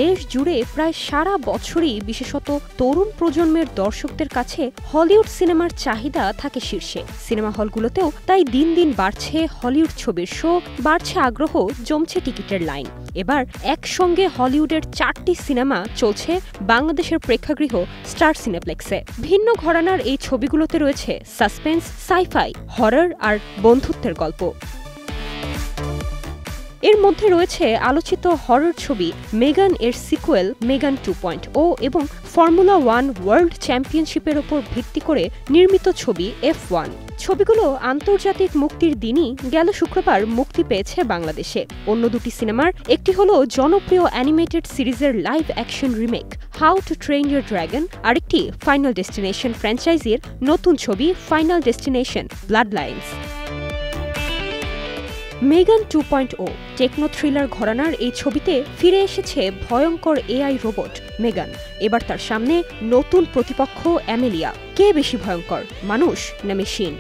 দেশ জুড়ে প্রায় সারা বছরই বিশেষত তরুণ প্রজন্মের দর্শকদের কাছে হলিউড সিনেমার চাহিদা থাকে শীর্ষে। সিনেমা হলগুলোতেও তাই দিন দিন বাড়ছে হলিউড ছবির শো, বাড়ছে আগ্রহ, জমছে টিকিটের লাইন। এবার একসঙ্গে হলিউডের 4টি সিনেমা চলছে বাংলাদেশের প্রেক্ষাগৃহ স্টার সিনেপ্লেক্সে। ভিন্ন ঘরানার এই ছবিগুলোতে রয়েছে সাসপেন্স, সাইফাই, হরর আর বন্ধুত্বের গল্প। এর মধ্যে রয়েছে আলোচিত হরর ছবি মেগান এর সিকুয়েল মেগান 2.0 এবং ফর্মুলা 1 ওয়ার্ল্ড চ্যাম্পিয়নশিপের ওপর ভিত্তি করে নির্মিত ছবি F1। ছবিগুলো আন্তর্জাতিক মুক্তির দিনই গেল শুক্রবার মুক্তি পেয়েছে বাংলাদেশে। অন্য দুটি সিনেমার একটি হলো জনপ্রিয় অ্যানিমেটেড সিরিজের live action remake how to train your dragon, আরেকটি ফাইনাল ডেস্টিনেশন ফ্র্যাঞ্চাইজির নতুন ছবি ফাইনাল ডেস্টিনেশন ব্লাড লাইন্স। মেগান 2.0 টেকনো থ্রিলার ঘরানার এই ছবিতে ফিরে এসেছে ভয়ঙ্কর এআই রোবট মেগান। এবার তার সামনে নতুন প্রতিপক্ষ অ্যামেলিয়া। কে বেশি ভয়ঙ্কর, মানুষ না মেশিন?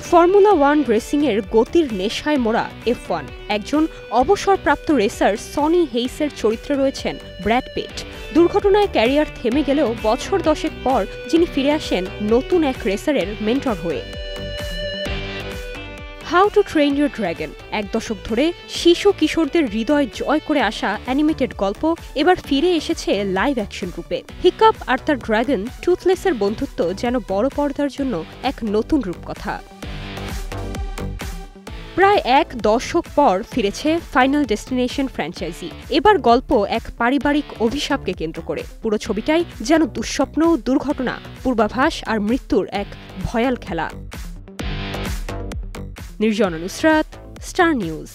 ফর্মুলা 1 রেসিংয়ের গতির নেশায় মোড়া F1। একজন অবসরপ্রাপ্ত রেসার সনি হেইসের চরিত্রে রয়েছেন ব্র্যাড পিট। দুর্ঘটনায় ক্যারিয়ার থেমে গেলেও বছর 10 পর যিনি ফিরে আসেন নতুন এক রেসারের মেন্টর হয়ে। How to train your dragon 1 দশক ধরে শিশু কিশোরদের হৃদয় জয় করে আসা অ্যানিমেটেড গল্প এবার ফিরে এসেছে লাইভ অ্যাকশন রূপে। হিকাপ আর তার ড্রাগন টুথলেসের বন্ধুত্ব যেন বড় পর্দার জন্য এক নতুন রূপকথা। প্রায় 1 দশক পর ফিরেছে ফাইনাল ডেস্টিনেশন ফ্র্যাঞ্চাইজি। এবার গল্প এক পারিবারিক অভিশাপকে কেন্দ্র করে। পুরো ছবিটাই যেন দুঃস্বপ্ন, দুর্ঘটনা, পূর্বাভাস আর মৃত্যুর এক ভয়াল খেলা। Nirjona Nusrat, star news.